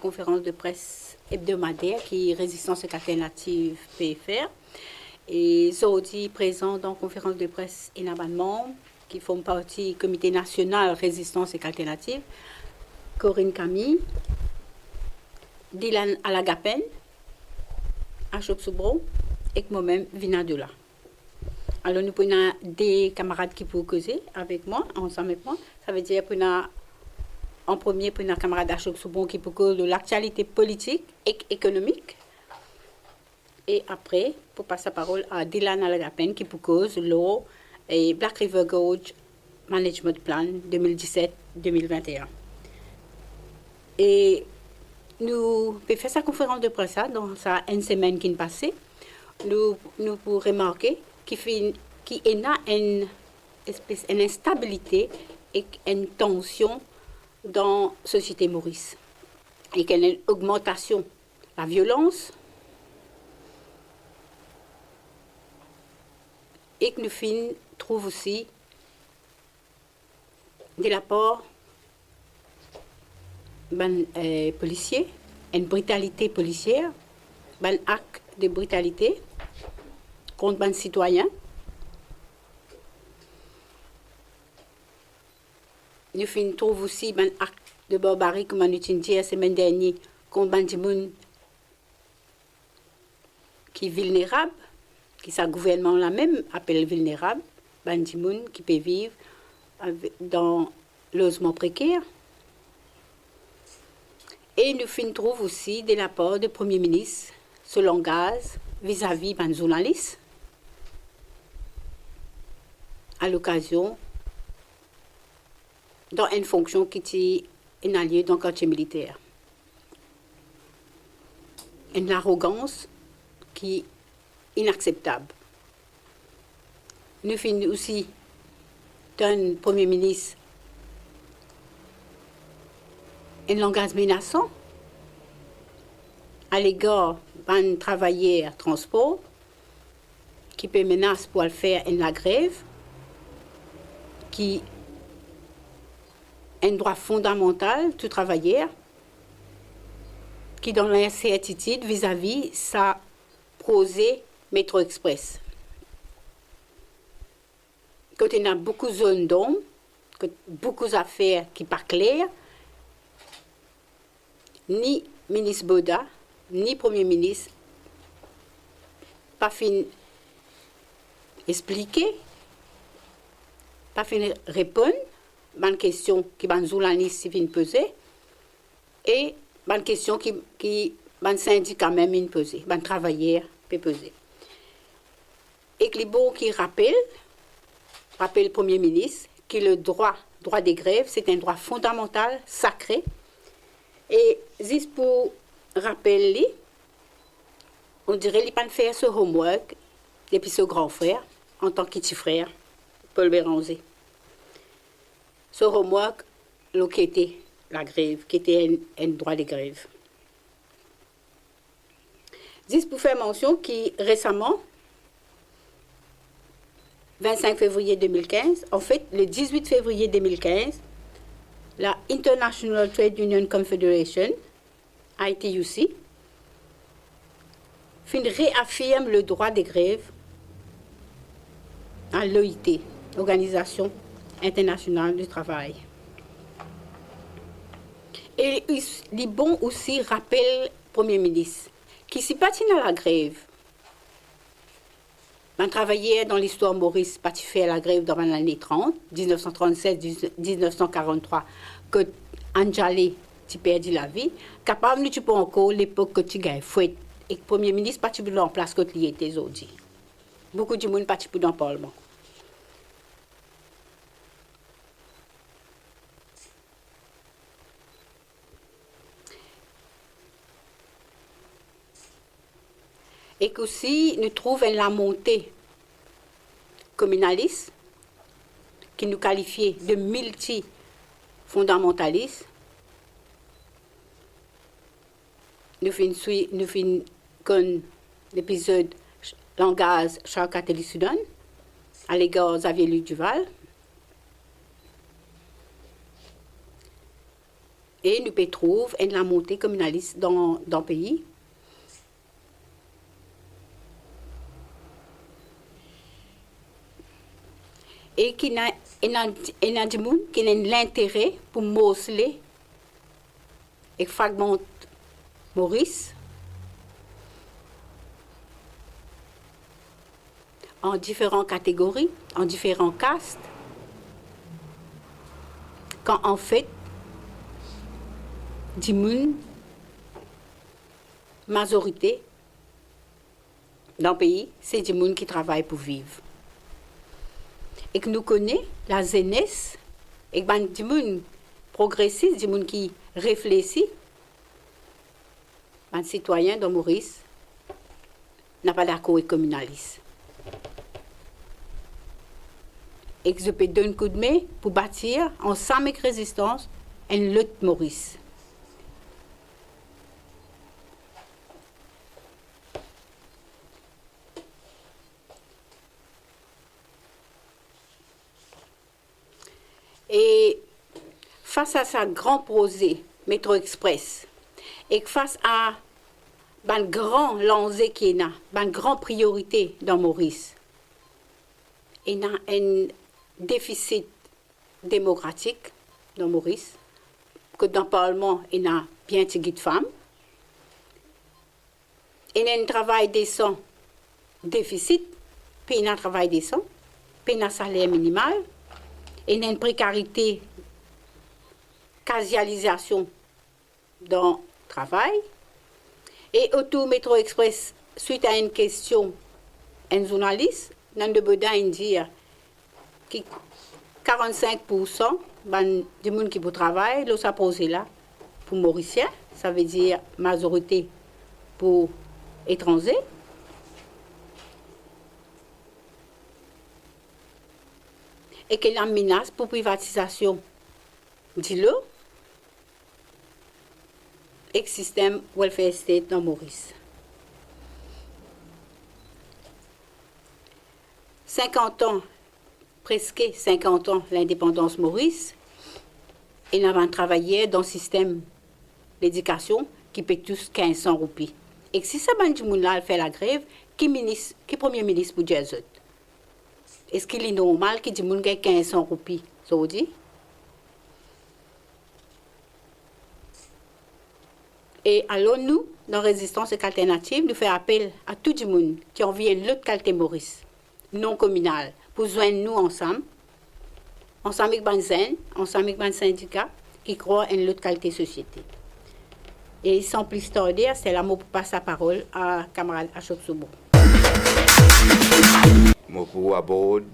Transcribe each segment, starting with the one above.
conférence de presse hebdomadaire qui est Résistance alternative PFR. Et Zodi présent dans la conférence de presse et membres qui font partie du Comité national Résistance et alternative, Corinne Camille, Dylan Alagapen, Ashok Soubro et moi-même Vina Dela. Alors nous prenons des camarades qui peuvent causer avec moi, ensemble avec moi. Ça veut dire que en premier, pour un camarade Ashok Soubon qui peut causer de l'actualité politique et économique. Et après, pour passer la parole à Dylan Alagapen qui peut causer l'eau et Black River Gorge Management Plan 2017-2021. Et nous avons fait sa conférence de presse dans une semaine qui est passée. Nous pouvons remarquer qu'il y a une instabilité et une tension dans la société Maurice. Et qu'il y a une augmentation de la violence et que nous trouvons aussi de la part des policiers, une brutalité policière, un acte de brutalité contre les citoyens. Nous trouvons aussi un acte de barbarie comme on a dit la semaine dernière contre les gens qui sont vulnérables, qui sa gouvernement là même appelle vulnérable, les gens qui peuvent vivre dans logement précaire. Et nous trouvons aussi de la part du Premier ministre ce langage vis-à-vis des journalistes à l'occasion dans une fonction qui est un lieu dans le quartier militaire. Une arrogance qui est inacceptable. Nous finissons aussi d'un Premier ministre un langage menaçant à l'égard d'un travailleur transport qui peut menacer pour faire une grève, qui est un droit fondamental du travailleur, qui donne l'incertitude vis-à-vis sa projet Métro Express. Quand il y a beaucoup de zones d'ombre, beaucoup d'affaires qui ne sont pas claires, ni ministre Boda, ni Premier ministre, pas fin expliquer, pas fin répondre à une question qui les journalistes viennent poser et à une question qui les syndicats même viennent poser, les travailleurs peuvent poser. Et que les bons qui rappellent le Premier ministre que le droit des grèves, c'est un droit fondamental, sacré. Et juste pour rappeler, on dirait qu'il n'a pas fait ce homework depuis ce grand frère, en tant que petit frère, Paul Béranger. Ce homework, qui était la grève, qui était un droit de grève. Juste pour faire mention qui récemment, 25 février 2015, en fait, le 18 février 2015, la International Trade Union Confederation, ITUC, réaffirme le droit de grève à l'OIT, Organisation internationale du travail. Et les bons aussi rappellent le Premier ministre qui s'y patinent à la grève. On travaillait dans l'histoire Maurice, pas fait la grève dans les années 30, 1937-1943, que Anjali tu perdu la vie, capable tu peux encore l'époque que tu gagnes fouet et le Premier ministre pas tu peux en place quand il était aujourd'hui. Beaucoup de monde pas tu peux dans le Parlement. Et qu'aussi, nous trouvons la montée communaliste qui nous qualifiait de multi-fondamentalistes. Nous finissons comme l'épisode langage Charles Cateli Soudan à l'égard Xavier Luc Duval. Et nous trouvons la montée communaliste dans le pays. Et qui n'a des gens qui ont l'intérêt pour morceler et fragmenter Maurice en différentes catégories, en différents castes, quand en fait, des gens, majorité dans le pays, c'est des gens qui travaillent pour vivre. Et que nous connaissons la jeunesse, et que des gens progressistes, des gens qui réfléchissent, les citoyens de Maurice n'a pas d'accord avec le communalisme. Et que je peux donner un coup de main pour bâtir, ensemble avec résistance, une lutte Maurice. Et face à sa grand projet, Métro Express, et face à une grande lancée qui est une grande priorité dans Maurice, il y a un déficit démocratique dans Maurice, que dans le Parlement, il y a bien de femmes, il y a un travail décent, déficit, puis il y a un travail décent, puis il y a un salaire minimal, il y a une précarité, casualisation dans le travail. Et autour du Métro Express, suite à une question, un journaliste, Nando Bodin, dit que 45% des gens qui travaillent, là, ça pose là pour Mauriciens, ça veut dire majorité pour étrangers. Et qu'il y a une menace pour privatisation de l'eau et le système welfare state dans Maurice. 50 ans, presque 50 ans, l'indépendance Maurice, et nous avons travaillé dans le système d'éducation qui paie tous 1500 roupies. Et si ça là fait la grève, qui premier ministre pour dire ça? Est-ce qu'il est normal que les gens aient 1500 roupies? Ça vous dit? Et alors nous, dans Résistance et Alternative, nous faisons appel à tout le monde qui ont envie de l'autre qualité Maurice, non communal, pour joindre nous ensemble avec les jeunes, ensemble avec les syndicats qui croient en l'autre qualité société. Et sans plus tarder, c'est là que je passe la parole à camarade Ashok Soubo. Je pour aborder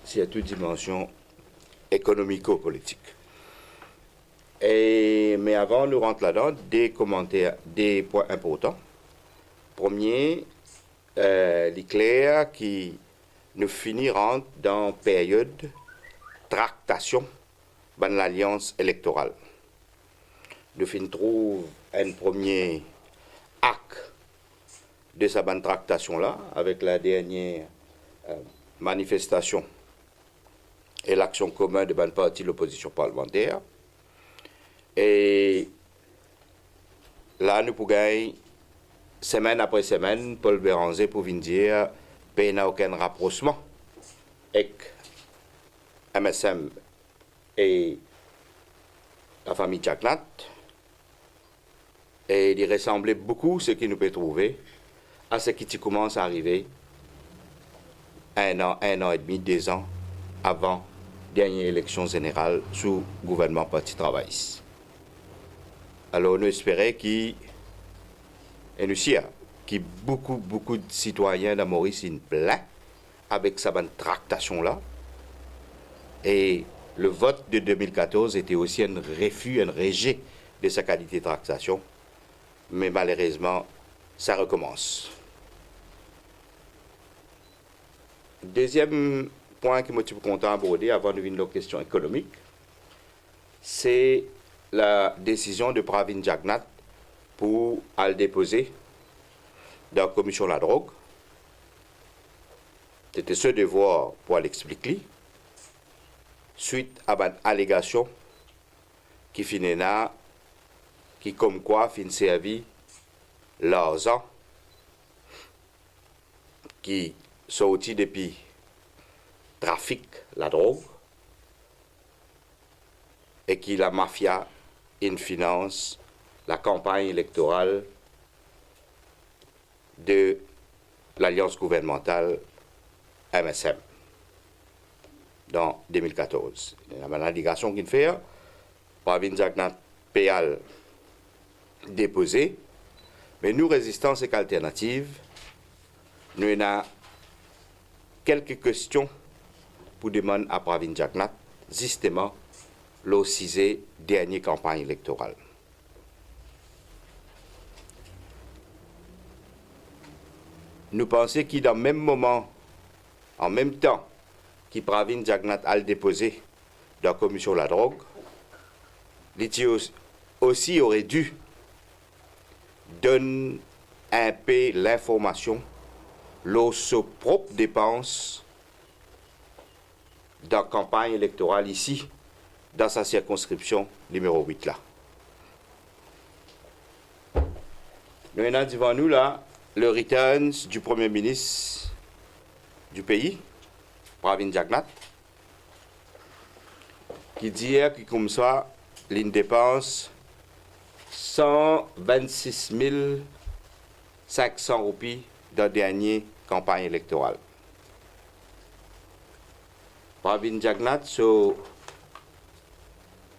cette dimension économico-politique. Mais avant de rentrer là-dedans, des commentaires, des points importants. Premier, l'éclair qui nous finit rentre dans une période de tractation de l'alliance électorale. Nous trouve un premier acte de sa bonne tractation-là, avec la dernière manifestation et l'action commune de bonne partie de l'opposition parlementaire. Et là, nous pouvons gagner, semaine après semaine, Paul Béranger pour venir dire qu'il n'y a aucun rapprochement avec MSM et la famille Jagnat. Et il ressemblait beaucoup ce qui nous peut trouver à ce qui commence à arriver un an et demi, 2 ans avant la dernière élection générale sous gouvernement Parti travailliste. Alors nous espérons qu'il y a beaucoup de citoyens de Maurice sont pleins avec sa bonne tractation-là. Et le vote de 2014 était aussi un refus, un rejet de sa qualité de tractation. Mais malheureusement, ça recommence. Deuxième point que je suis content d'aborder avant de venir aux questions économiques, c'est la décision de Pravin Jagnat pour aller déposer dans la commission de la drogue. C'était ce devoir pour aller expliquer, suite à une allégation qui finit là, qui comme quoi fin servi l'argent qui sorti depuis trafic la drogue et qui la mafia in finance la campagne électorale de l'alliance gouvernementale MSM dans 2014. La allégations qu'il fait, Pravin Jagnat Péal déposé, mais nous, Résistance et Alternative, nous avons quelques questions pour demander à Pravin Jagnat, justement, le 6e dernière campagne électorale. Nous pensons qu'il dans le même moment, en même temps, que Pravin Jagnat a déposé dans la commission de la drogue, il aussi aurait dû donner un peu l'information sur ses propres dépenses dans la campagne électorale ici, dans sa circonscription numéro 8 là. Nous avons devant nous là le returns du Premier ministre du pays, Pravin Jagnat, qui dit que comme ça, il dépense 126 500 roupies dans la dernière campagne électorale. Pravin Jagnat, son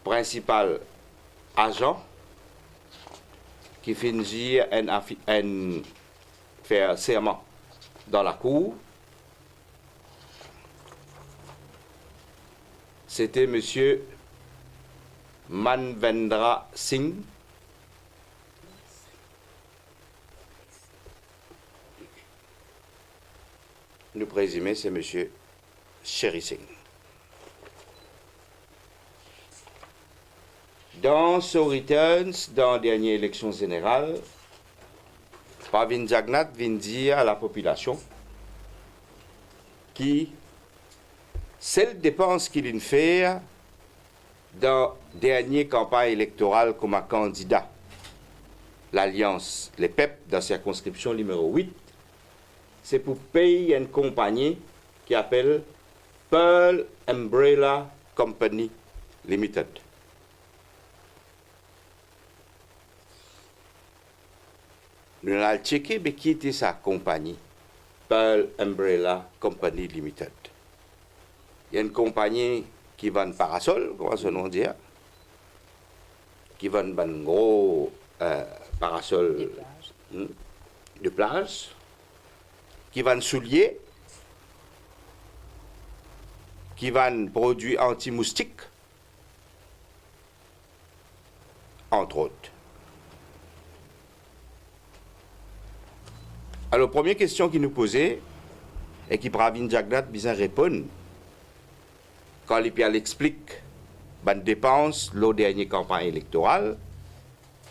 principal agent, qui finit un faire serment dans la cour, c'était M. Manvendra Singh, le présumé c'est M. Sherry Singh. Dans ce returns, dans la dernière élection générale, Pravin Jagnat vient dire à la population qui celle dépense qu'il fait dans la dernière campagne électorale comme un candidat, l'Alliance, les PEP, dans la circonscription numéro 8, c'est pour payer une compagnie qui s'appelle Pearl Umbrella Company Limited. Nous avons checké qui était sa compagnie, Pearl Umbrella Company Limited. Il y a une compagnie qui vend parasol, comment son nom dit, qui vend un gros parasol de plage, qui vend souliers, qui vend produits anti-moustiques, entre autres. Alors, première question qui nous posait, et qui Pravin Jagnat bien répond, quand l'IPL explique les dépenses lors de la dernière campagne électorale,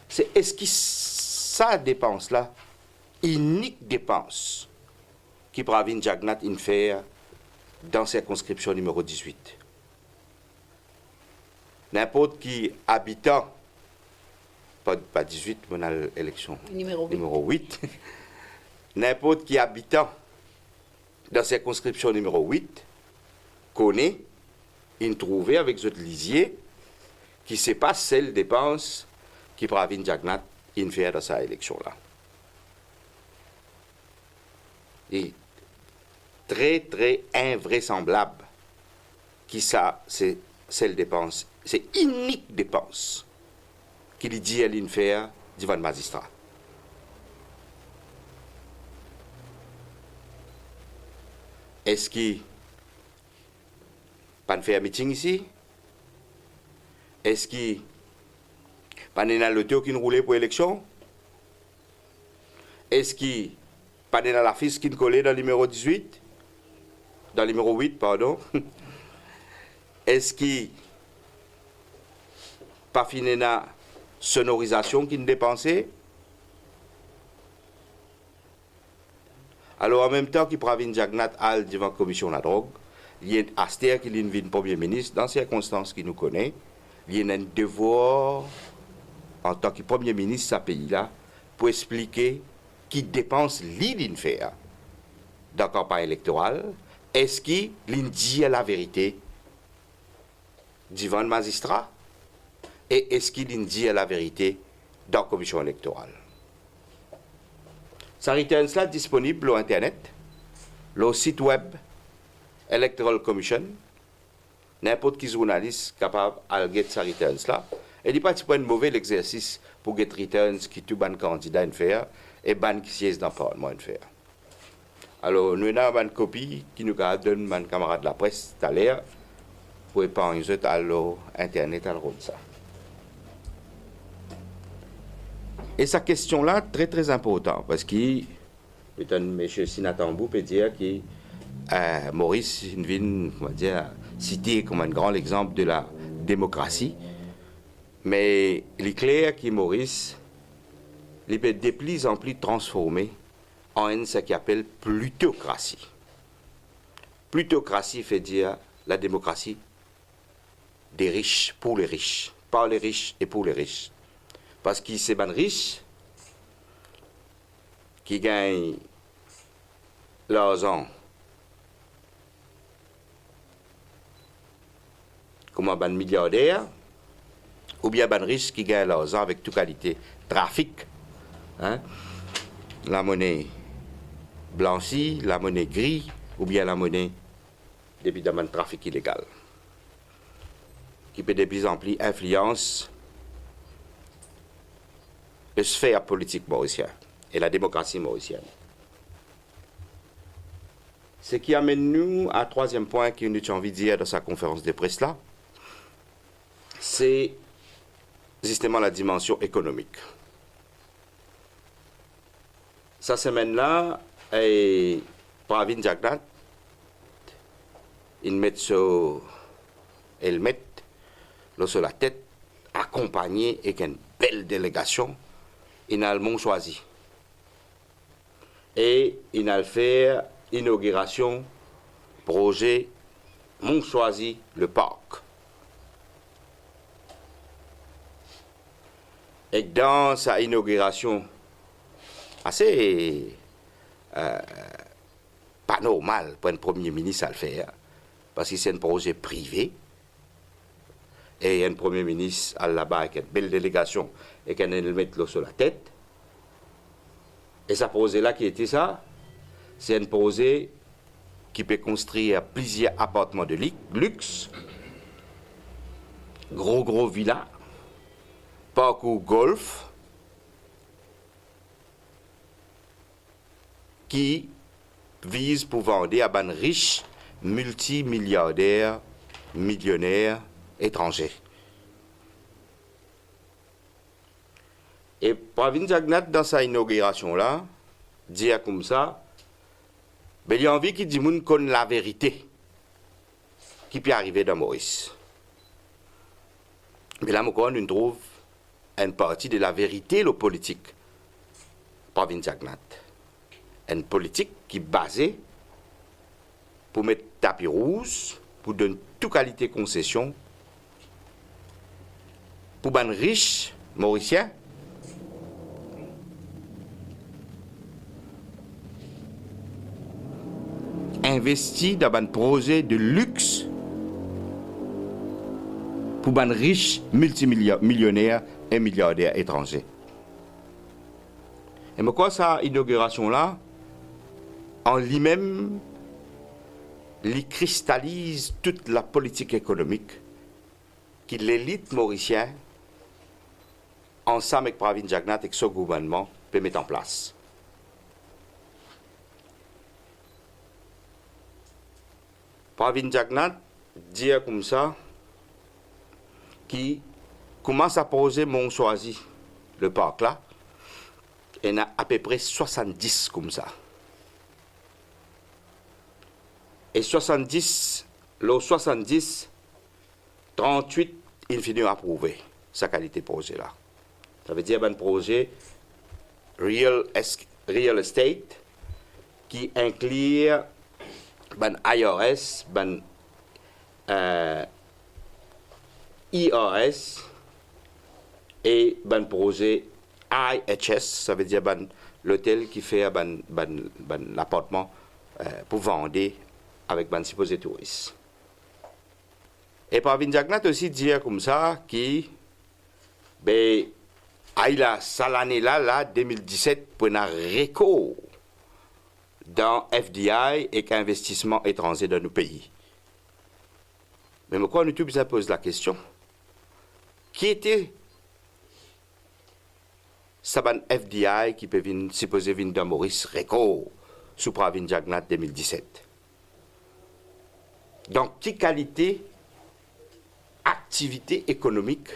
c'est est-ce que sa dépense-là, unique dépense, qui Pravin Jagnat fait dans la circonscription numéro 18. N'importe qui habitant, pas 18, mais on a l'élection numéro 8. N'importe qui habitant dans la circonscription numéro 8 connaît, il trouve avec autres lisiers qui ne sait pas celle dépense qui Pravin Jagnat fait dans sa élection-là. Et très, très invraisemblable qui ça, c'est celle dépense, c'est unique dépense qu'il dit à l'infaire devant le magistrat. Est-ce qu'il pas fait un meeting ici? Est-ce qu'il pas dans l'auto qui roulait pour l'élection? Est-ce qu'il pas dans la fiche qui collait dans le numéro 18? Dans le numéro 8, pardon. Est-ce qu'il pas fini dans la sonorisation qui dépensait? Alors, en même temps que Pravin Jagnat a devant la commission de la drogue, il y a Aster qui est le Premier ministre, dans les circonstances qu'il nous connaît, il y a un devoir, en tant que Premier ministre de ce pays-là, pour expliquer qui dépense l'île faire dans la campagne électorale. Est-ce qu'il dit la vérité devant le magistrat? Et est-ce qu'il dit la vérité dans la commission électorale? Ça return cela disponible sur Internet, le site web Electoral Commission. N'importe qui journaliste capable de get sa return cela. Et il n'est pas un mauvais exercice pour get returns qui tout ban candidat faire et ban qui siège dans le Parlement faire. Alors, nous avons une copie qui nous donne mon camarade de la presse tout à l'heure pour épargner à l'Internet à ça. Et sa question-là, très très importante, parce que, M. Sinatambou peut dire que Maurice vient, on va dire, cité comme un grand exemple de la démocratie, mais il est clair que Maurice, il peut de plus en plus transformer en ce qu'il appelle plutocratie. Plutocratie fait dire la démocratie des riches pour les riches, par les riches et pour les riches. Parce que c'est les riches qui gagnent l'argent comme un milliardaire, ou bien les riches qui gagnent l'argent avec toute qualité trafic. Hein? La monnaie blanchie, la monnaie grise, ou bien la monnaie évidemment trafic illégal, qui peut de plus en plus influencer la sphère politique mauricienne et la démocratie mauricienne. Ce qui amène nous à troisième point que nous avons envie de dire dans sa conférence de presse là, c'est justement la dimension économique. Cette semaine-là, Pravin Jagnnath, il met sur la tête, accompagné avec une belle délégation, il a le mont choisi. Et il a fait inauguration, projet Mont Choisi, le parc. Et dans sa inauguration, assez pas normal pour un Premier ministre à le faire, parce que c'est un projet privé, et un Premier ministre là-bas avec une belle délégation, et qu'on le mettre sur la tête. Et ce projet-là qui était ça, c'est un projet qui peut construire plusieurs appartements de luxe, gros villas, parcours golf, qui vise pour vendre à des riches, multimilliardaires, millionnaires étrangers. Et Pravin Jagnnath, dans sa inauguration-là, dit comme ça, ben, il y a envie qu'il dit qu'on connaît la vérité qui peut arriver dans Maurice. Mais là, on trouve une partie de la vérité, le politique, Pravin Jagnnath. Une politique qui est basée pour mettre tapis rouge, pour donner toute qualité de concession, pour les riches mauriciens, investir dans un projet de luxe pour les riches multimillionnaires et milliardaires étrangers. Et pourquoi cette inauguration-là, en lui-même, il cristallise toute la politique économique que l'élite mauricienne, ensemble avec Pravin Jagnnath et son gouvernement, peut mettre en place. Pravin Jagnnath dit comme ça, qui commence à poser Mont Choisi, le parc là, et il y a à peu près 70 comme ça. Et 70, 38, il finit à approuver sa qualité de projet là. Ça veut dire un projet real estate qui inclut IRS, IRS et ban projet IHS, ça veut dire l'hôtel qui fait l'appartement pour vendre avec ban supposé touristes. Et Pravin Jagnat aussi dire comme ça qui ben là l'année là 2017 pour un record dans FDI et qu'investissement étranger dans nos pays. Mais pourquoi nous tous pose la question, qui était Saban FDI qui peut venir, supposé venir dans Maurice record sous Pravin Jagnat 2017? Donc, quelle qualité, activité économique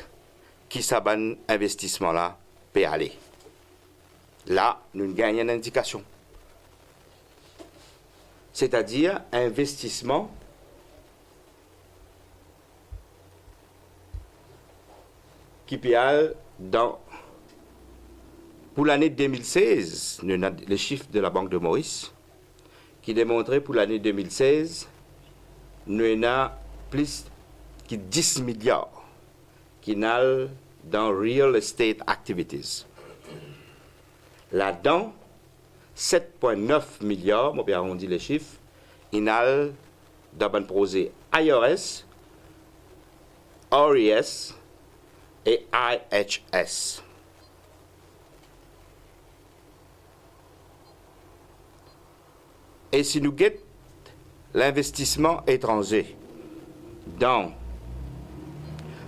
qui Saban investissement là peut aller? Là, nous gagnons une indication. C'est-à-dire investissement qui peut aller dans. Pour l'année 2016, nous avons les chiffres de la Banque de Maurice qui démontraient pour l'année 2016, nous avons plus de 10 milliards qui n'allent dans real estate activities. Là-dedans, 7,9 milliards, on peut arrondir les chiffres, ils n'allent dans un projet IRS, RES et IHS. Et si nous guettons l'investissement étranger dans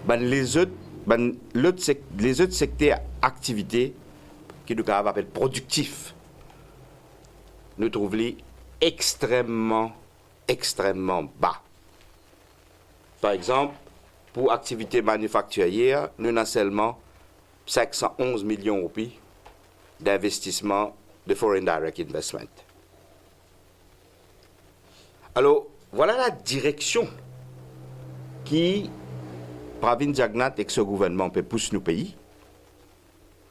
les autres secteurs d'activité qui nous appellent productifs, nous trouvons extrêmement bas. Par exemple, pour activité manufacturière, nous avons seulement 511 millions de roupies d'investissement de Foreign Direct Investment. Alors, voilà la direction qui, Pravin Jagnat et ce gouvernement peut pousser nos pays.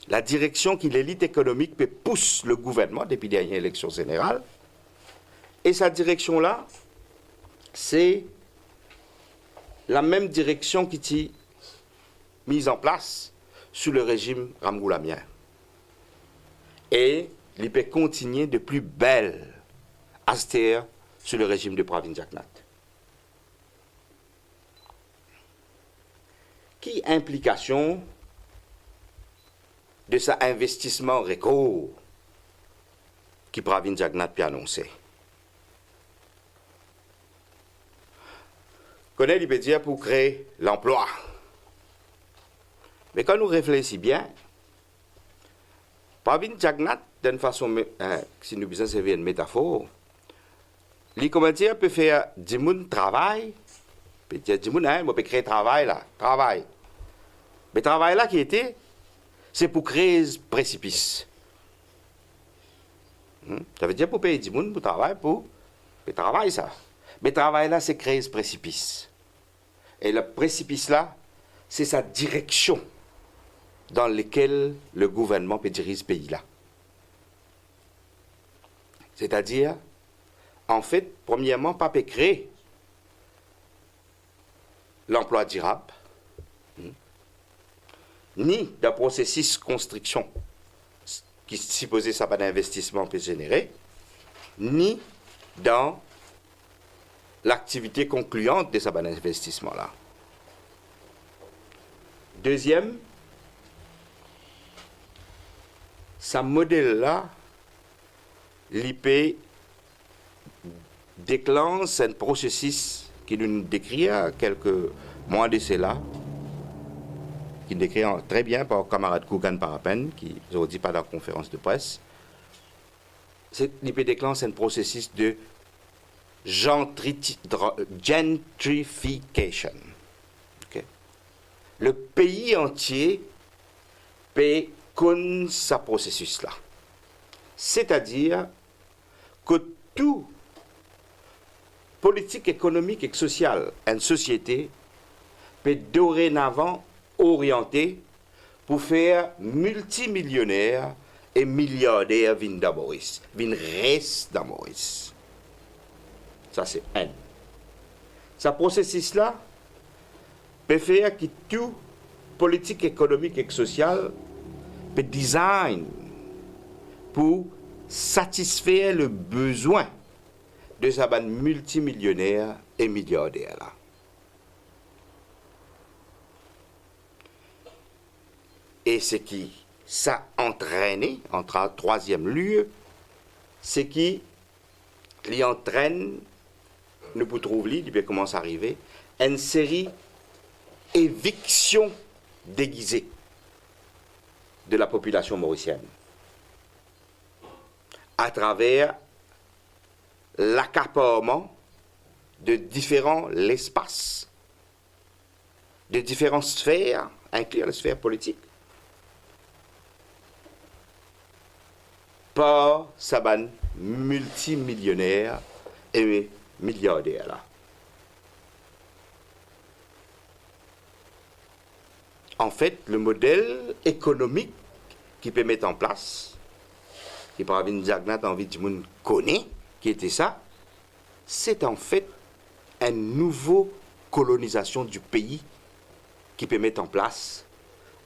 La direction qui l'élite économique peut pousser le gouvernement depuis la dernière élection générale. Et cette direction-là, c'est la même direction qui est mise en place sous le régime Ramgoulamien. Et il peut continuer de plus belle austère sous le régime de Pravin Jagnat. Qui implication de cet investissement record qui Pravin Jagnat peut annoncer? Connaît, il peut dire pour créer l'emploi. Mais quand nous réfléchissons bien, Pravin Jagnat, d'une façon, si nous besoin servir une métaphore, les commentaires peuvent faire du monde travail, peut dire du monde, on peut créer travail là, travail. Mais travail là qui était, c'est pour créer précipice. Ça veut dire pour payer du monde pour travail, pour travail ça. Mais travail là, c'est créer précipice. Et le précipice là, c'est sa direction dans laquelle le gouvernement peut diriger ce pays là. C'est-à-dire, en fait, premièrement, pas peut créer l'emploi durable, ni d'un processus de construction qui supposait ça pas d'investissement peut générer, ni dans l'activité concluante de ce bon investissement-là. Deuxième, ce modèle-là, l'IP déclenche un processus qui nous décrit à quelques mois de cela, qui décrit très bien par le camarade Kougan Parapen, qui nous dit pas dans la conférence de presse. L'IP déclenche un processus de gentrification. Okay. Le pays entier peut connaître ce processus-là. C'est-à-dire que tout politique économique et sociale, une société peut dorénavant orienter pour faire multimillionnaires et milliardaires viennent dans Maurice, viennent rester dans Maurice. Ça, c'est un. Ce processus-là, peut faire que tout politique économique et sociale peut design pour satisfaire le besoin de sa bande multimillionnaire et milliardaire là. Et ce qui ça entraîné, en troisième lieu, c'est qui lui entraîne, nous pouvons trouver, il commence à arriver, une série d'évictions déguisées de la population mauricienne à travers l'accaparement de différents espaces, de différentes sphères, inclure la sphère politique, par Saban multimillionnaire et milliardaire là. En fait, le modèle économique qui peut mettre en place, qui par une Jagnat envie du monde connaît, qui était ça, c'est en fait une nouvelle colonisation du pays qui peut mettre en place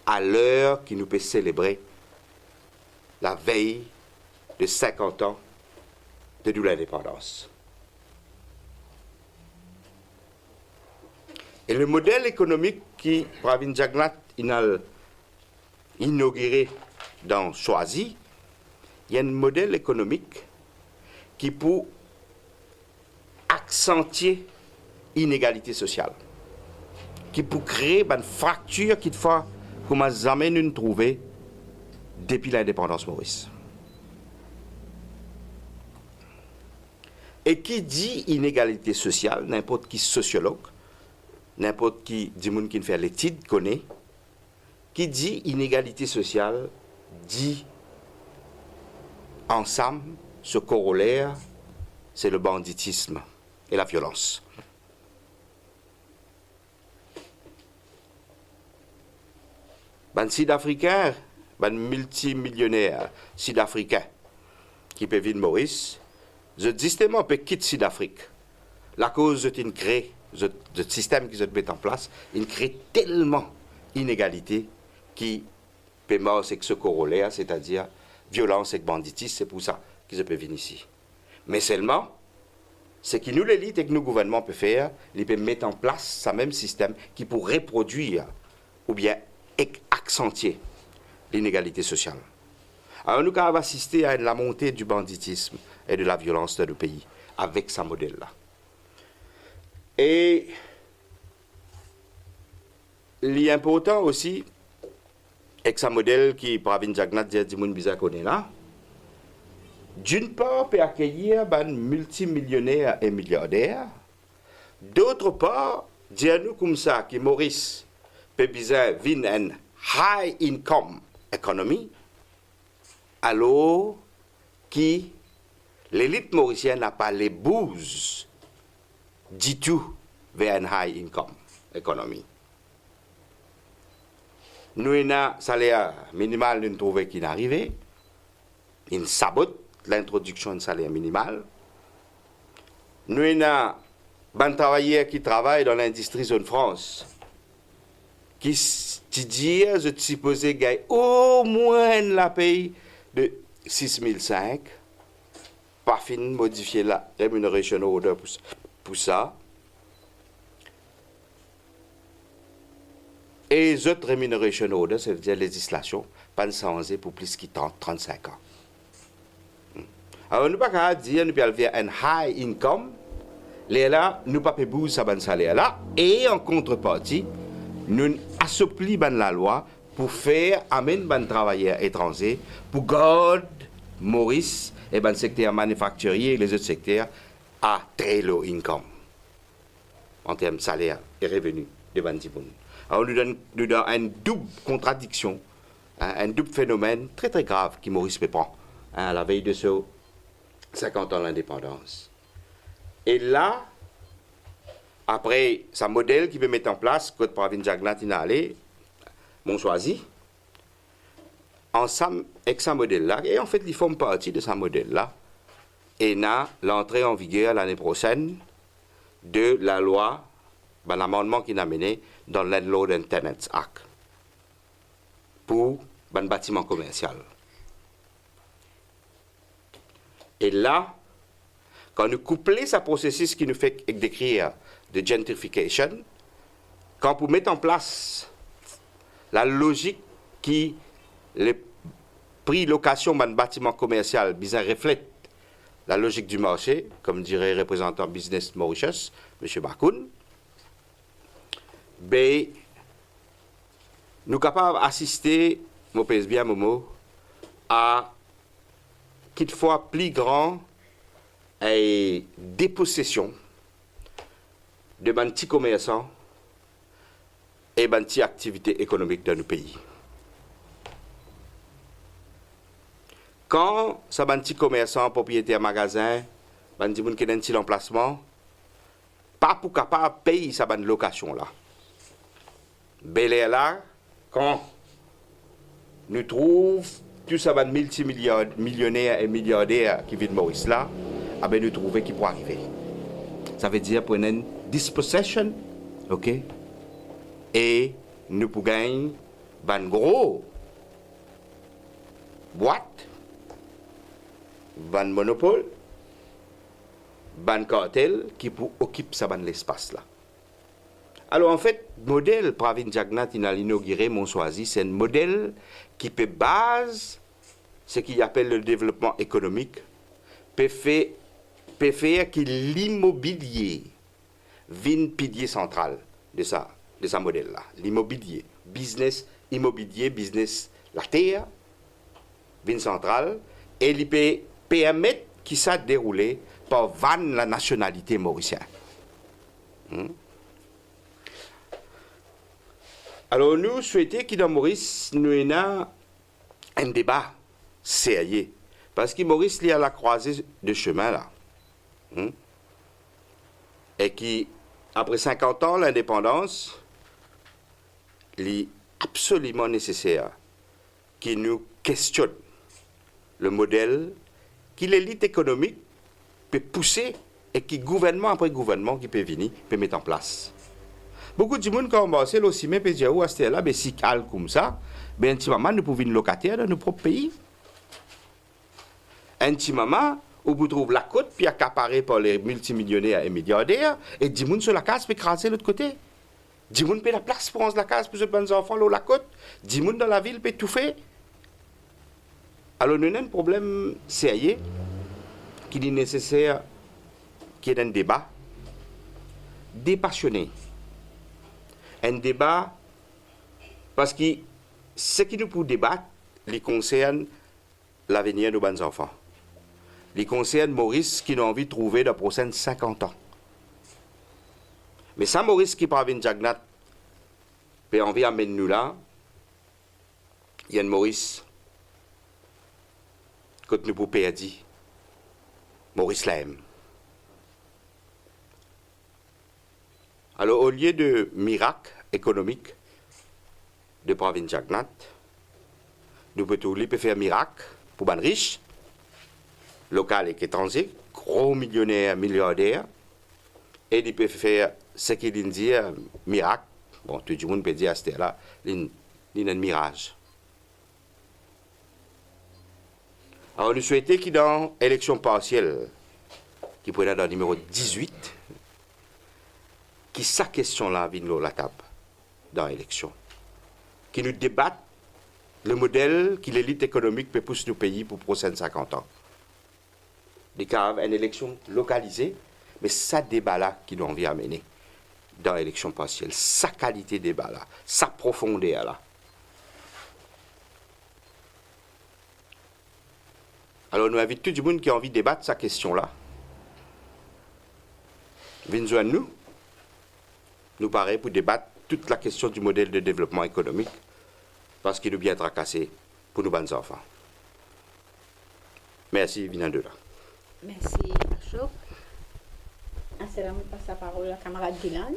à l'heure qui nous peut célébrer la veille de 50 ans de l'indépendance. Et le modèle économique qui Pravin Jagnat a inauguré dans Choisy, il y a un modèle économique qui peut accentuer l'inégalité sociale, qui peut créer une fracture qui fait comment jamais nous trouver depuis l'indépendance Maurice. Et qui dit inégalité sociale, n'importe qui sociologue, n'importe qui du monde qui fait l'étude connaît, qui dit inégalité sociale, dit ensemble, ce corollaire, c'est le banditisme et la violence. Ben Sud-Africain, ben multimillionnaire Sud-Africain qui peut vivre Maurice, je justement peut quitter Sud-Afrique. La cause est une crée, le système qu'ils ont mis en place, il crée tellement d'inégalités qui peut mort avec ce corollaire, c'est-à-dire violence et banditisme, c'est pour ça qu'ils peuvent venir ici. Mais seulement, ce que nous l'élite et que nos gouvernements peuvent faire, ils peuvent mettre en place ce même système qui pourrait reproduire ou bien accentuer l'inégalité sociale. Alors nous avons assisté à la montée du banditisme et de la violence dans le pays avec ce modèle-là. Et l'important aussi, avec ce modèle qui, Pravin Jagnat dit moun bizarre connaît là, d'une part, peut accueillir des multimillionnaires et milliardaires, d'autre part, dire-nous comme ça, que Maurice peut bizarre vin une high income economy, alors que l'élite mauricienne n'a pas les bouses du tout vers une high income economy. Nous avons un salaire minimal, nous trouvons qu'il est arrivé. Il sabote l'introduction du salaire minimal. Nous avons un travailleur qui travaille dans l'industrie zone France, qui dit, je suis supposé gagner au moins la paye de 6,500, pas fin modifier la remuneration order pour ça. Et les autres remuneration order, c'est-à-dire législation, pas changé pour plus de 35 ans. Alors, nous ne pouvons pas dire, nous pouvons faire un high income, là, nous ne pouvons pas bouger ce salaire-là, et en contrepartie, nous assouplissons la loi pour faire amener les travailleurs étrangers, pour garder Maurice et le secteur manufacturier et les autres secteurs à très low income, en termes de salaire et revenus de Bandiboun. Alors, nous donne une double contradiction, un double phénomène très très grave qui Maurice peut prendre à la veille de ce 50 ans d'indépendance. Et là, après, ce modèle qui veut mettre en place, Côte Pravin Jagnat allé, mon choisi, ensemble avec ce modèle-là, et en fait, ils font partie de ce modèle-là, et là, l'entrée en vigueur l'année prochaine de la loi un amendement qui n'a mené dans le Landlord and Tenants Act pour un bâtiment commercial. Et là, quand nous couplons ce processus qui nous fait décrire de gentrification, quand pour mettre en place la logique qui les prix location d'un bâtiment commercial bien reflète la logique du marché, comme dirait le représentant Business Mauritius, M. Bakoun, ben, nous sommes capables d'assister, je pèse bien Momo, à qu'il fois plus grand et dépossession de petits commerçants et petites activités économiques dans nos pays. Quand ça petit commerçant, propriétaire magasin, petit monde qui a un petit emplacement, pas pour capable de payer sa location là. Bel est là, quand nous trouvons tous ces multimillionnaires et milliardaires qui vivent de Maurice là, ben nous trouvons qui pourraient arriver. Ça veut dire pour une dispossession, ok? Et nous pouvons gagner une grosse boîte, un monopole, un cartel qui peut occuper l'espace là. Alors en fait, le modèle Pravin Jagnnath il a inauguré Monsoisi, c'est un modèle qui peut base ce qu'il appelle le développement économique, peut faire que l'immobilier vienne pilier central de ça modèle-là. L'immobilier, business immobilier, business la terre, vienne central, et il peut permettre qu'il ça déroulé par la nationalité mauricienne. Alors nous souhaitons que dans Maurice, nous ayons un débat sérieux. Parce que Maurice est à la croisée de chemin là. Et qui, après 50 ans, l'indépendance, il est absolument nécessaire qu'il nous questionne le modèle que l'élite économique peut pousser et que gouvernement après gouvernement qui peut venir, peut mettre en place. Beaucoup de gens qui ont commencé aussi, mais peut dire, à ce là, si calme comme ça, ben, intimement, nous pouvons être locataires dans nos propres pays. Intimement, où vous trouvez la côte, puis accaparée par les multimillionnaires et milliardaires, et 10 gens sur la case, puis écraser de l'autre côté. 10 gens paient la place pour la case pour les enfants, là, la côte. 10 gens dans la ville, peut tout faire. Alors, nous avons un problème sérieux, qu'il est nécessaire qu'il y ait un débat dépassionné. Un débat, parce que ce qui nous peut débattre, les concerne l'avenir de nos enfants. Les concerne Maurice qui a envie de trouver dans les prochains 50 ans. Mais ça, Maurice qui parvient Jagnnath, peut envie d'amener nous là, il y a un Maurice, quand nous pouvons perdre, Maurice l'aime. Alors, au lieu de miracle économique de Pravin Jagnnath, nous pouvons faire miracle pour les riches, locaux et étrangers, gros millionnaires, milliardaires, et ils peuvent faire ce qu'ils disent miracle. Bon, tout le monde peut dire à ce là, il y a un mirage. Alors, nous souhaitons que dans l'élection partielle, qui pourrait être dans le numéro 18, qui sa question-là vienne la table dans l'élection, qui nous débatte le modèle que l'élite économique peut pousser nos pays pour les prochains 50 ans. Des cas, une élection localisée, mais ça débat-là qui nous envie à mener dans l'élection partielle, sa qualité débat-là, sa profondeur-là. Alors nous invitons tout le monde qui a envie de débattre sa question-là. Venez joindre nous paraît pour débattre toute la question du modèle de développement économique, parce qu'il est bien tracassé pour nos bonnes enfants. Merci, Vinandela. Merci, Ashok. C'est là que passe la parole à camarade Dylan.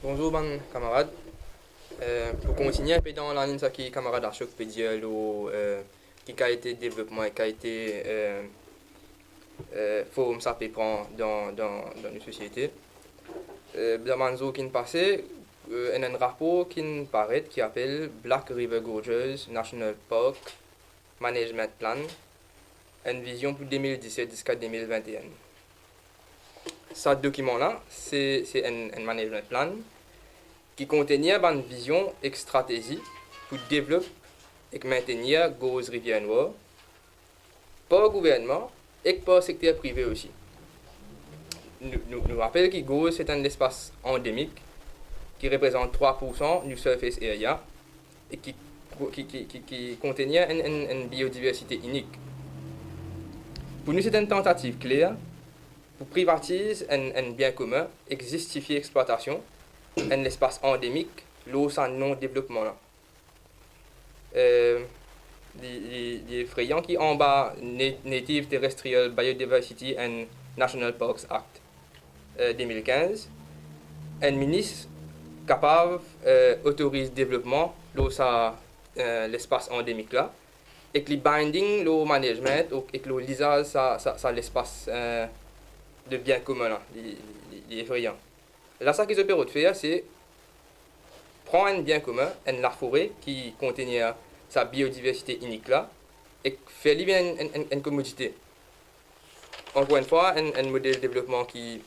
Bonjour, camarades. Pour continuer un peu dans la ligne ça qui camarade Ashok peut dire qui qualité de développement et qualité forum ça peut prendre dans une société. Dans Manzo qui passé un rapport qui paraît qui appelle Black River Gorges National Park Management Plan, une vision pour 2017 jusqu'à 2021. Ce document-là, c'est un management plan qui contenait une vision et stratégie pour développer et maintenir Gorges Rivière Noire par le gouvernement et par le secteur privé aussi. Nous rappelons que Gorges c'est un espace endémique qui représente 3% du surface area et qui contenait une biodiversité unique. Pour nous, c'est une tentative claire pour privatiser un bien commun et justifier l'exploitation d'un espace endémique là sans non-développement. Les effrayants qui en bas Native Terrestrial Biodiversity and National Parks Act 2015, un ministre capable d'autoriser le développement de l'espace endémique là et que les binding le management et que le lisage ça l'espace de bien commun là les effrayants. Là ça qu'ils opèrent de faire c'est prendre un bien commun la forêt qui contenait sa biodiversité unique là et faire vivre une commodité. Encore une fois un modèle de développement qui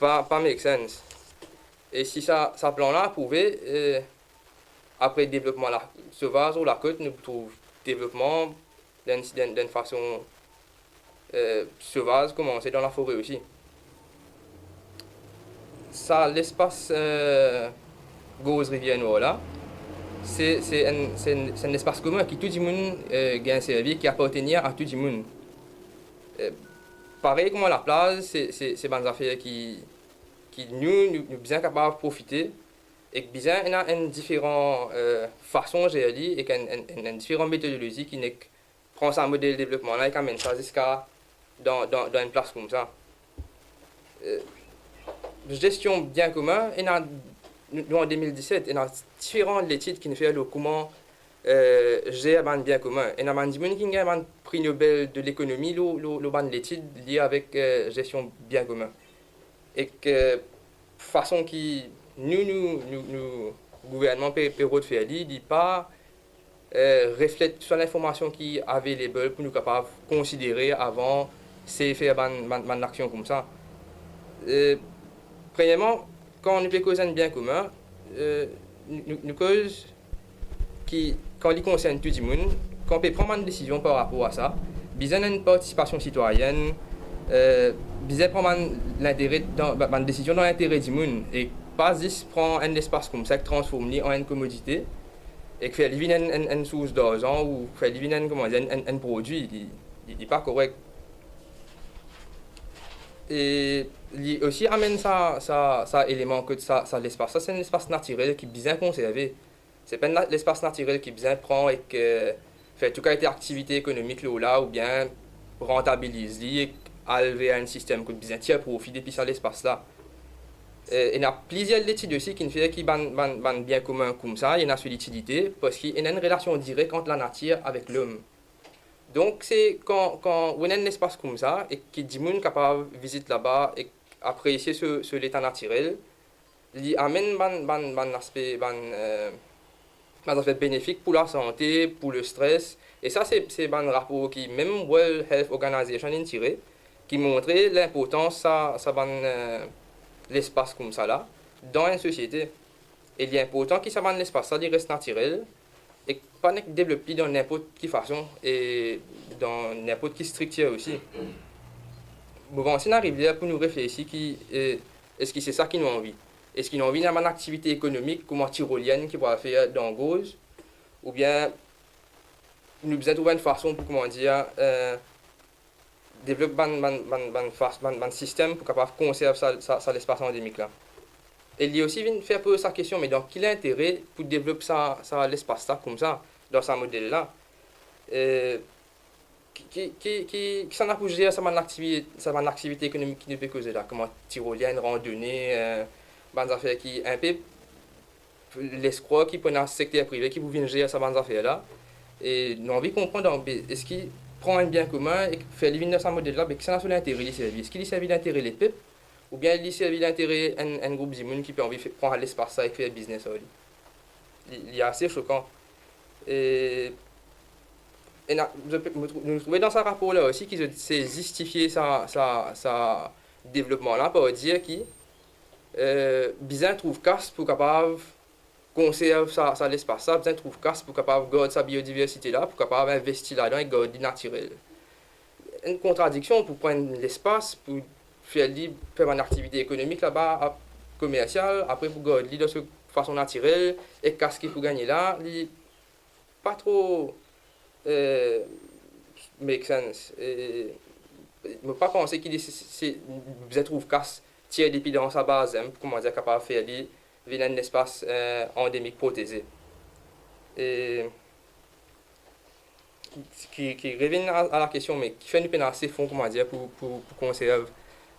pas make sense. Et si ça plan là pouvait après développement la sauvage ou la côte nous trouve développement d'une façon sauvage commencer dans la forêt aussi. Ça l'espace Gorges Rivière Noire là c'est un espace commun qui tout le monde gagne servi qui appartient à tout le monde. Pareil comme la plage c'est des affaires qui nous bien capables de profiter et que bien il y a une différente façon de gérer et une différente méthodologie qui n'est prend un modèle de développement là et amène ça jusqu'à dans une place comme ça. Gestion bien commun et en 2017 il y a différentes études qui nous fait le comment gérer un bien commun et il y a un qui a un prix Nobel de l'économie l'étude liée avec gestion bien commun et que façon qui nous gouvernement peut faire dit pas reflète sur l'information qui est available pour nous capables de considérer avant c'est faire une action comme ça. Premièrement, quand on peut causer un bien commun, nous cause qui quand il concerne tout le monde, quand on peut prendre une décision par rapport à ça, besoin d'une participation citoyenne, besoin de prendre l'intérêt dans une décision dans l'intérêt du monde et pas juste prendre un espace comme ça, transformer en une commodité et faire vivre une source d'argent ou faire vivre un produit, il n'est pas correct. Et il aussi amène ça élément que ça l'espace. Ça c'est un espace naturel qui est bien conservé. C'est pas l'espace naturel qui bien prend et que fait tout cas activité économique là ou bien rentabilise et alver un système qui bien tire profit depuis ça l'espace là. Il y a plusieurs études aussi qui fait qui ban bien commun comme ça, il y a sur l'utilité parce qu'il y a une relation directe entre la nature avec l'homme. Donc c'est quand on a un espace comme ça et que des gens capable de visiter là-bas et apprécier ce l'état naturel, il amène un aspect bénéfique pour la santé, pour le stress et ça c'est un rapport qui même World Health Organization a tiré qui montrait l'importance ça l'espace comme ça là dans une société. Et il est important que ça l'espace ça reste naturel et pas développer dans n'importe quelle façon et dans n'importe quelle structure aussi. Bon, si on arrive là pour nous réfléchir est-ce que c'est ça qu'ils ont envie? Est-ce qu'ils ont envie d'avoir une activité économique comme en tyrolienne qui va faire dans Gorges ou bien nous besoin trouver une façon pour comment dire développer un système pour capable conserver ça l'espace endémique là. Et il y a aussi faire poser sa question mais donc quel est l'intérêt pour développer ça l'espace là comme ça dans ce modèle là qui s'en a pour gérer ça une activité économique qui ne peut causer là comme tyrolienne randonnée des affaires qui un peu l'escroc qui prend un secteur privé qui vous vient gérer sa bande affaires là. Et nous avons envie de comprendre, est-ce qu'il prend un bien commun et fait l'éliminer dans ce modèle-là, mais que ça n'a pas l'intérêt, est-ce qu'il servi d'intérêt les peuples, ou bien il servi d'intérêt un groupe de qui peut envie de prendre l'espace ça et faire business. Il est assez choquant. Et nous trouvons dans ce rapport-là aussi qu'il s'est justifié sa développement-là par dire qu'il besoin trouve casse pour capable conserve ça l'espace ça, besoin trouve casse pour capable garder sa biodiversité là, pour capable investir là-dedans et garder naturel. Une contradiction pour prendre l'espace pour faire une activité économique là-bas commerciale, après pour garder de façon naturelle et casse qu'il faut gagner là, pas trop make sense. Je ne peux pas penser qu'il trouve casse tirer des pieds dans sa base pour comment dire capable de faire un espace endémique protégé. Et qui revient à la question, mais qui fait nous peine assez fond comment dire pour conserver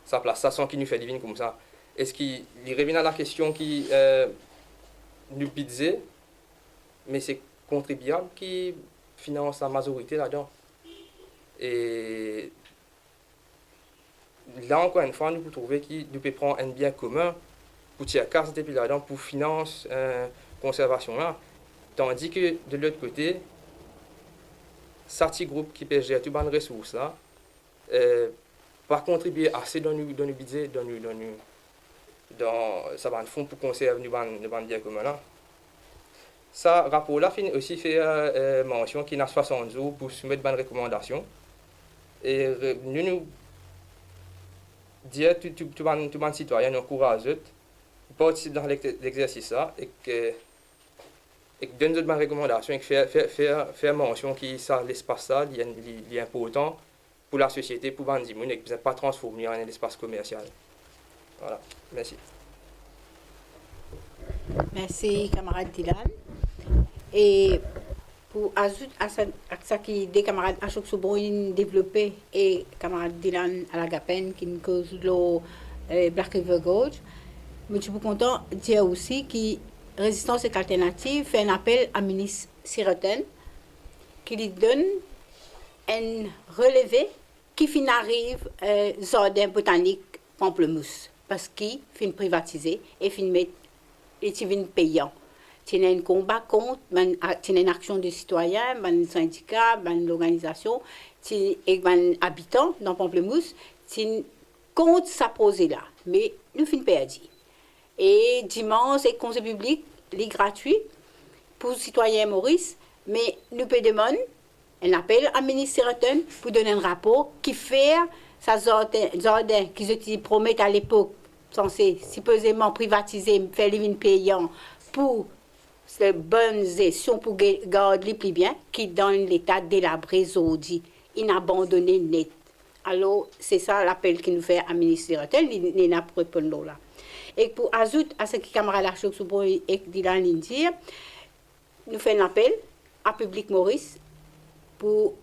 sa place, ça sans qu'il nous fait divine comme ça. Est-ce qu'il revient à la question qui nous budget, mais c'est contribuable qui finance la majorité là-dedans. Et là, encore une fois, nous pouvons trouver qu'il nous peut prendre un bien commun pour tirer casse depuis là-dedans pour financer conservation là. Tandis que de l'autre côté, ça petit groupe qui peut gérer toutes les ressources là, pas contribuer assez dans nos budgets, dans ça va fond pour conserver nos biens communs là. Ça rapport là finit aussi fait mention qu'il y a 60 jours pour soumettre bonnes recommandations. Et nous dire tout le citoyen encourageux participer dans l'exercice là et que donne d'autres recommandations et faire mention que ça l'espace là il est important pour la société pour Ban Ki-moon et que vous pas transformer en un espace commercial. Voilà, merci. Merci camarade Dylan. Et pour ajouter à ça qui des camarades Ashok Soubouin développé et camarade Dylan à la Gapen qui nous cause le Black River Gorge, mais je suis content de dire aussi que Résistance et Alternative fait un appel à ministre Siroten qui lui donne un relevé qui fin arrive jardin botanique Pamplemousse parce qu'il fin privatiser et fin mettre et payant. Il y a un combat contre, il y a une action des citoyens, un syndicat, une organisation, et un habitant dans Pamplemousse, contre sa projet-là. Mais nous finissons perdu. Et dimanche, le conseil public est gratuit pour les citoyens Maurice, mais nous pouvons demander un appel à ministre Siroten pour donner un rapport qui fait sa jardin qu'ils promettent à l'époque, censé supposément privatiser, faire les vignes payants pour ces bonnes gestions pour garder les plus bien, qui dans l'état délabré, aujourd'hui, inabandonné net. Alors, c'est ça l'appel qu'il nous fait à ministre Siroten, il n'a pas répondre là. Et pour ajouter à ce que camarade Ashok Soubouin et Dylan dit, nous faisons un appel à Public Maurice pour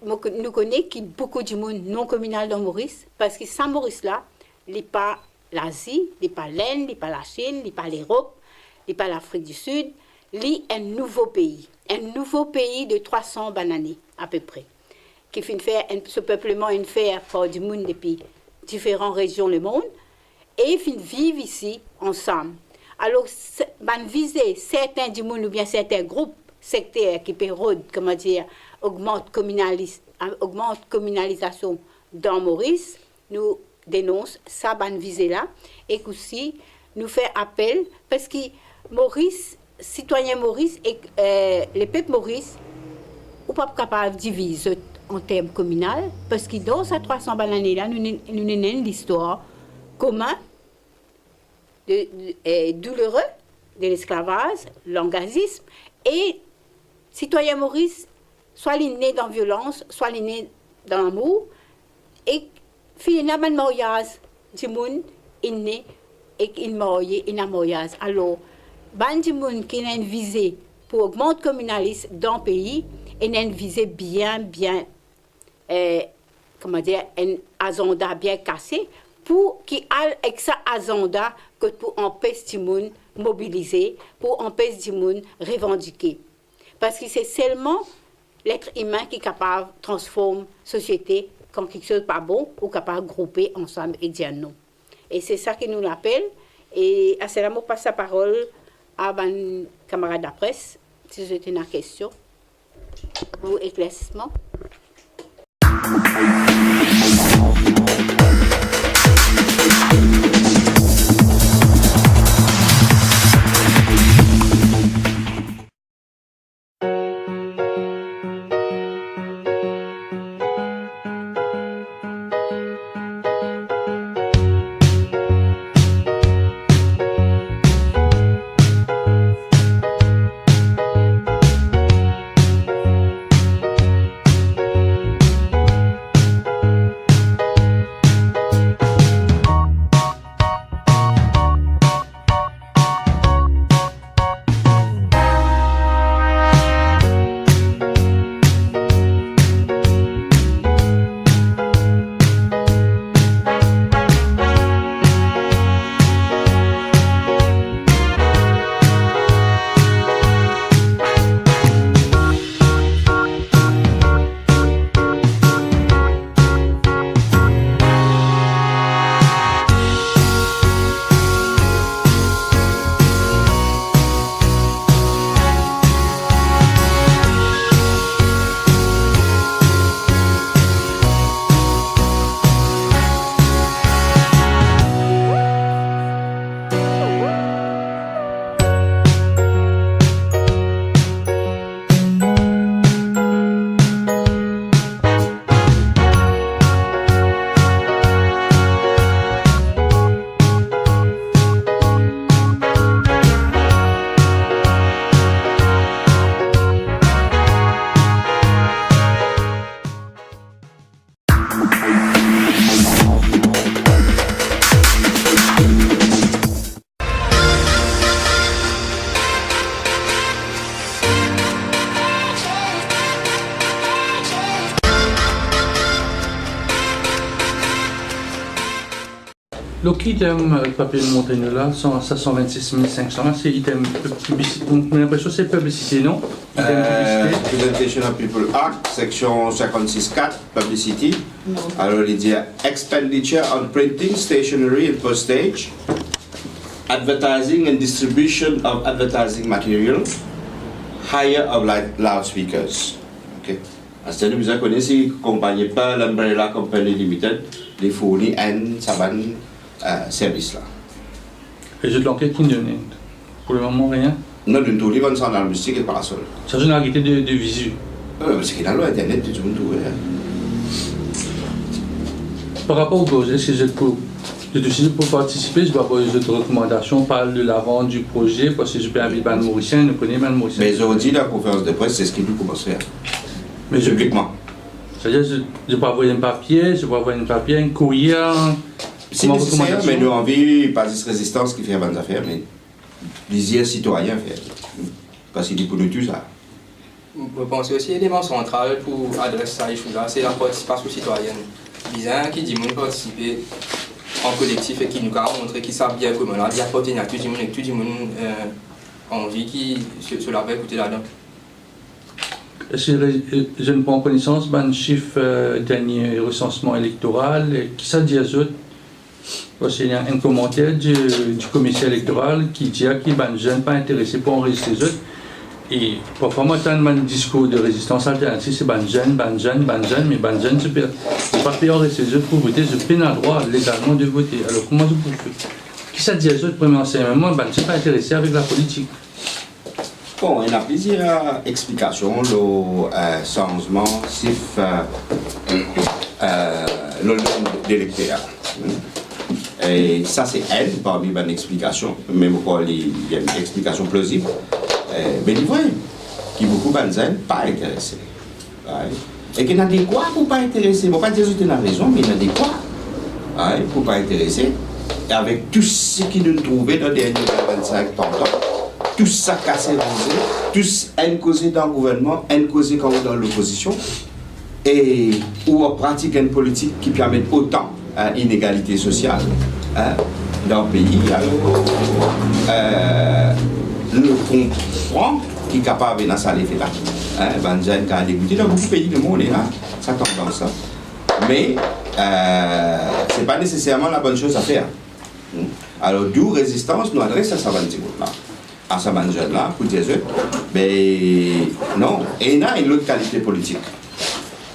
nous connaître qu'il y a beaucoup de monde non communal dans Maurice, parce que sans Maurice là, il n'est pas l'Asie, il n'est pas l'Inde, il n'est pas la Chine, il n'est pas l'Europe, il n'est pas l'Afrique du Sud, il est un nouveau pays de 300 bananes à peu près, qui fait ce peuplement une faire par du monde depuis différentes régions du monde, et ils vivent ici ensemble. Alors, viser certains du monde ou bien certains groupes sectaires qui pérodent, comment dire, augmente communalisation dans Maurice, nous dénonce ça, visée-là, et aussi nous fait appel, parce que Maurice, citoyens Maurice et les peuples Maurice, ou pas capable de diviser en termes communaux, parce que dans ces 300 bananes-là, nous avons l'histoire commune, douloureux de l'esclavage, l'engazisme, et citoyens Maurice, soit les nés dans la violence, soit les nés dans l'amour, et finalement, le mariage du monde est né et il marié, il a mariage. Alors, du monde qui a une visée pour augmenter le communalisme dans le pays, et a une visée bien, comment dire, un agenda bien cassé, pour qu'il ait avec ça agenda que pour empêcher les gens mobiliser, pour empêcher les gens revendiquer. Parce que c'est seulement l'être humain qui est capable de transformer la société quand quelque chose n'est pas bon ou capable de grouper ensemble et dire non. Et c'est ça qui nous l'appelle. Et à cela, je passe la parole à mon camarade de la presse, si j'ai une question ou éclaircissement. L'item papier de montagne là, 526 500, c'est item publicité. On a l'impression que c'est publicité, non? Item publicité. Presentation of People Act, section 56.4, publicity. Alors, il dit expenditure on printing, stationery and postage, advertising and distribution of advertising material, hire of loudspeakers. Ok. C'est-à-dire que vous connaissez la compagnie pas l'Umbrella Company Limited, les fournit un saban service là. Et j'ai de l'enquête qui donne. Pour le moment, rien. Non, d'une tour, ils vont s'en aller musique et parasol. Ça, j'ai une arrêté de visu. Parce qu'il y a dans Internet, tout le monde trouve. Par rapport aux causes, est-ce que je décide pour participer, je dois avoir des autres recommandations, parle de la vente du projet, parce que je peux inviter Mme Mauricien, nous connaissons Mme Mauricien. Mais aujourd'hui, la conférence de presse, c'est ce qu'il nous commence à faire. Mais publiquement. C'est-à-dire, je peux avoir un papier, un courrier. C'est nécessaire, mais nous envie pas de résistance qui fait bonnes affaires, mais les citoyens faire. Parce qu'il dit pour nous tout ça. Je pense aussi l'élément central pour adresser ça, c'est la participation citoyenne. Bizarre qui dit que participer en collectif et qui nous a montré qu'ils savent bien comment là, bien apporter à tout le monde et tout le monde envie qui se la va écouter là-dedans. Je ne prends connaissance d'un chiffre dernier recensement électoral. Qui ça dit à eux? Il y a un commentaire du commissaire électoral qui dit qu'il y a des jeunes pas intéressés pour enregistrer les autres. Et parfois, moi, j'ai un discours de résistance alternative, c'est ban jeune, mais ban jeune, je ne peux pas payer enregistrer les autres pour voter, je peux pas le droit légalement de voter. Alors, comment je peux faire? Qui ça dit à eux, premier enseignement, je ne suis pas intéressé avec la politique. Bon, il y a plusieurs explications, le changement, sauf le d'électeur. Et ça, c'est elle, parmi les explications, même quand il y a une explication plausible. Mais il voit qu'il y a beaucoup de gens pas intéressés. Et qu'il y a des quoi pour pas intéresser. Je ne vais pas dire que tu as raison, mais il y a des quoi pour pas intéresser. Et avec tout ce qui nous trouvait dans les derniers 25 ans, tout ça cassé, tous un causé dans le gouvernement, un causé dans l'opposition, et où on pratique une politique qui permet autant d'inégalité sociale. dans le pays. Alors, nous comprenons qui est capable de faire l'effet là. Ben, j'ai un débuté dans beaucoup de pays, le monde est là, ça tendance. Mais ce n'est pas nécessairement la bonne chose à faire. Alors, d'où résistance nous adresse à ce là, à ce là, pour dire mais non, il y a une autre qualité politique.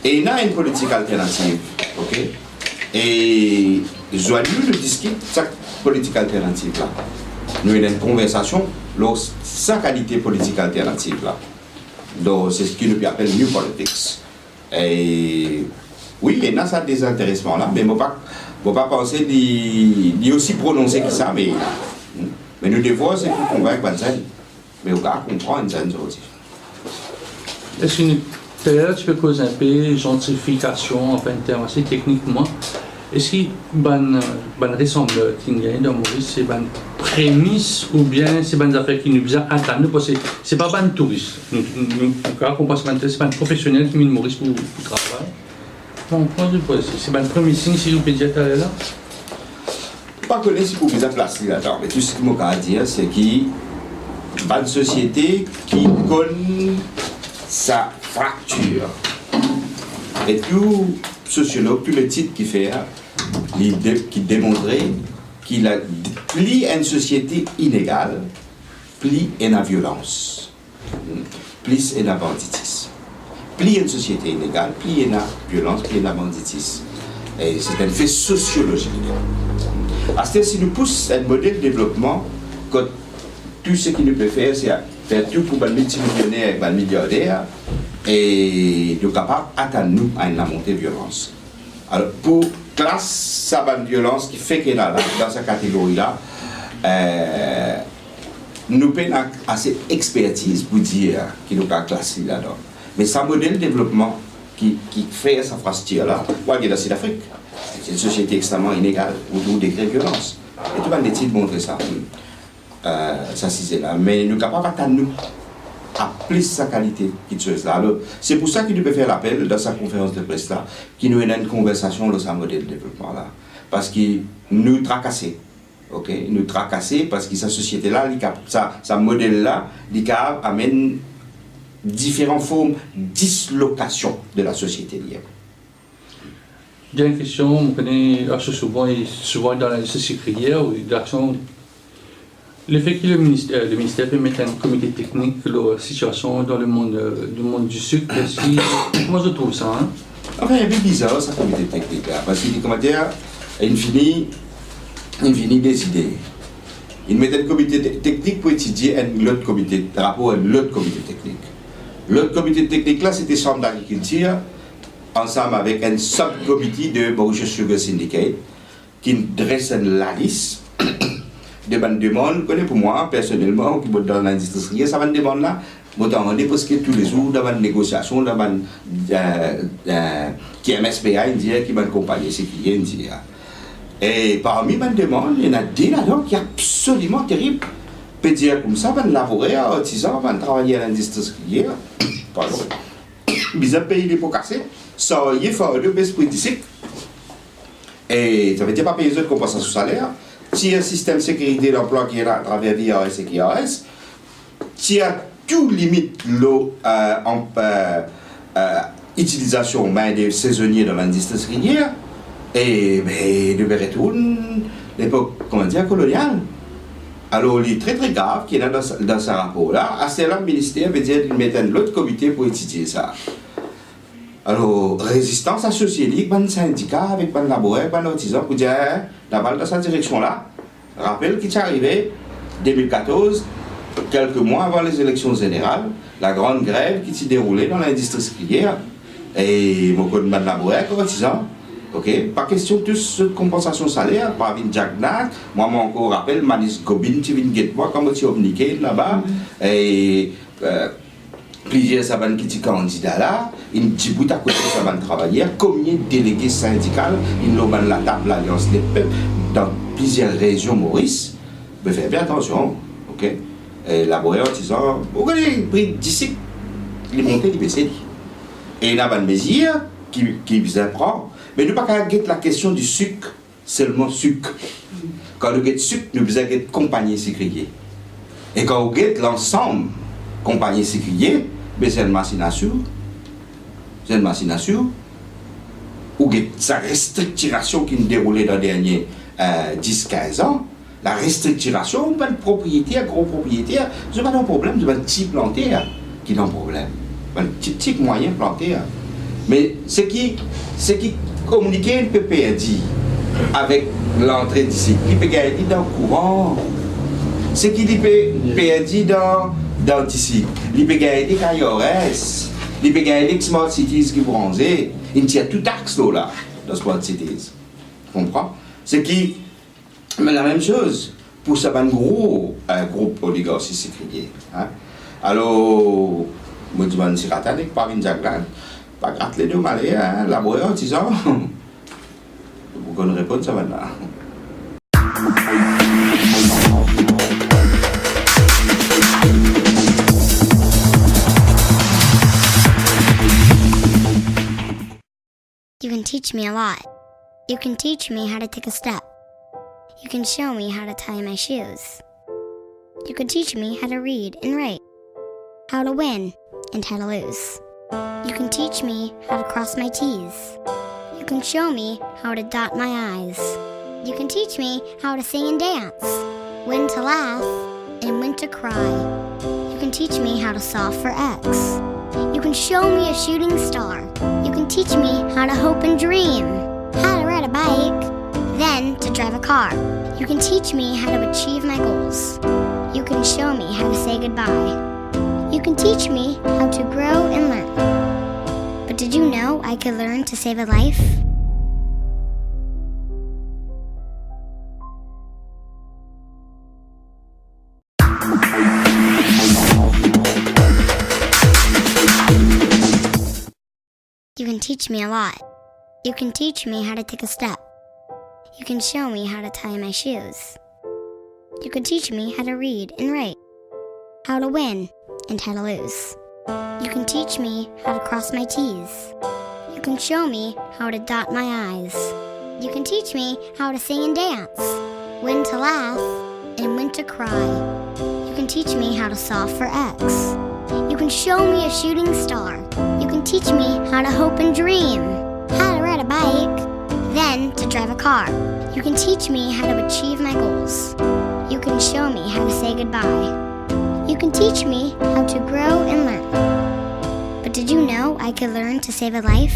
Et il y a une politique alternative. Ok? Et joigneux le discuter cette politique alternative là. Nous avons une conversation sur sa qualité politique alternative là. Donc, c'est ce qu'on appelle New Politics. Et oui, il y a ça désintéressement là, mais je ne vais pas penser d'y aussi prononcer que ça, mais nous devons c'est pour convaincre les gens. Mais on va comprendre les gens aujourd'hui. Est-ce que d'ailleurs, tu peux causer un peu gentrification, enfin, en termes assez techniquement? Est-ce qu'il y a une ressemblance qui est dans Maurice, c'est une prémisse ou bien c'est une affaire qui nous a attendu parce que c'est pas un touriste. Nous comprend c'est un professionnel qui vient de Maurice pour travailler. Bon, c'est une prémisse, si vous pouvez dire là. Je ne sais pas si vous pouvez placer là-dedans, mais tout ce que je peux dire, c'est qu'il y a une société qui connaît sa fracture. Et tout sociologue, tout le titre qu'il fait, qui démontrait qu'il a pli une société inégale, pli et la violence, pli et la banditisme. Pli une société inégale, pli et la violence, pli et la banditisme. Et c'est un fait sociologique. C'est-à-dire si nous poussons un modèle de développement, que tout ce qu'il nous peut faire, c'est faire tout pour les multimillionnaires et les milliardaires, et nous sommes capables d'attendre à une montée de violence. Alors, pour classe sa violence qui fait qu'elle est là, dans cette catégorie-là, nous avons assez d'expertise pour dire qu'il nous a classé là-dedans. Mais c'est un modèle de développement qui fait cette fracture-là. Moi, je suis dans Sud-Afrique. C'est une société extrêmement inégale, où des grandes violences. Et tout le monde est montrer ça. Ça, c'est là. Mais nous sommes capables d'attendre à plus sa qualité qui chose là. Alors, c'est pour ça qu'il peut faire l'appel dans sa conférence de presse là, qui nous a une conversation dans ce modèle de développement là. Parce qu'il nous tracasse. Ok? Il nous tracasse parce que sa société là, sa modèle là, il amène différentes formes de dislocation de la société liée. Il y a une question, on connaît assez souvent dans la liste sécrière ou d'action. Le fait que le ministère peut mettre un comité technique sur la situation dans le monde du sucre, comment je trouve ça? Hein? Enfin, c'est un peu bizarre, ce comité technique là, parce qu'il comment dire, il finit décider. Il met un comité technique pour étudier un autre comité, rapport à l'autre comité technique. L'autre comité technique là, c'était Chambre d'agriculture, ensemble avec un subcomité de Mauritius Sugar Syndicate, qui dresse la liste de bonnes demandes. Pour moi, personnellement, qui est dans l'industrie, ça va une demande là, je vais presque tous les jours dans une négociation, dans une qui est MSPA indien, qui va accompagner ce qui est indien. Et parmi les demandes, il y en a des là-dedans qui sont absolument terribles. Je peux dire comme ça, on va labourer, artisan, on va travailler à l'industrie. Pardon. Ils ont payé les pots cassés, ça y est, il faut le baisse politique. Et ça veut dire pas payer les autres compensation salaire. Si un système de sécurité d'emploi qui est là à travers VRS et KRS, si a tout limite l'utilisation des saisonniers dans l'industrie minière, et de retourne l'époque coloniale. Alors, il est très très grave qu'il y a dans ce rapport-là. À ce là, le ministère veut dire qu'il met un autre comité pour étudier ça. Alors, résistance associée, un syndicat avec un laboratoire, un artisan pour dire, d'abord dans cette direction-là, rappelle qu'il est arrivé 2014, quelques mois avant les élections générales, la grande grève qui s'est déroulée dans l'industrie sucrière. Et mon code de laboratoire comme artisan. Ok, pas question de toute compensation salaire, pas une Jack Nat. Moi, je encore rappelle, Manis Gobin, tu viens de moi, comme tu es omniqué là-bas. Et plusieurs savants qui sont candidats là, une petite bout à côté de savants travailleurs, combien de délégués syndicaux, ils ont la table l'Alliance des peuples dans plusieurs régions Maurice. Mais faites bien attention, ok? Et laboratoire, disant, vous voyez, prix d'ici, les montées du PC. Et il y a une mesure qui vous apprend. Mais ne pas qu'à guetter la question du sucre, seulement sucre. Quand vous êtes sucre, nous avons une compagnie sécriée. Et quand vous êtes l'ensemble compagnie sécriée, c'est une machine à sous. C'est une machine à sous. Ou sa restructuration qui nous déroulait dans les derniers 10-15 ans, la restructuration, pas de propriétaire, gros propriétaire, c'est pas un problème, c'est pas un petit plantaire qui est un problème. Un petit moyen plantaire. Mais ce qui communiquait le PPRD avec l'entrée d'ici, il peut gagner dans le courant. Ce qui peut perdre dans d'ici, il peut gagner des KIORS, il peut gagner des smart cities qui bronzent. Il tient tout axe là, dans smart cities. Tu comprends? Ce qui, mais la même chose pour ce gros groupe oligarchie sécrié. Hein? Alors, moi je dis, c'est pas une jaglan, pas gratte les deux malais, hein, laboureur, disons. Vous connaissez pas ça maintenant. You can teach me a lot. You can teach me how to take a step. You can show me how to tie my shoes. You can teach me how to read and write, how to win and how to lose. You can teach me how to cross my T's. You can show me how to dot my I's. You can teach me how to sing and dance, when to laugh and when to cry. You can teach me how to solve for X. You can show me a shooting star. You can teach me how to hope and dream, how to ride a bike, then to drive a car. You can teach me how to achieve my goals. You can show me how to say goodbye. You can teach me how to grow and learn. But did you know I could learn to save a life? You can teach me a lot. You can teach me how to take a step. You can show me how to tie my shoes. You can teach me how to read and write, how to win and how to lose. You can teach me how to cross my T's. You can show me how to dot my I's. You can teach me how to sing and dance, when to laugh and when to cry. You can teach me how to solve for X. You can show me a shooting star. You can teach me how to hope and dream, how to ride a bike, then to drive a car. You can teach me how to achieve my goals. You can show me how to say goodbye. You can teach me how to grow and learn. But did you know I could learn to save a life?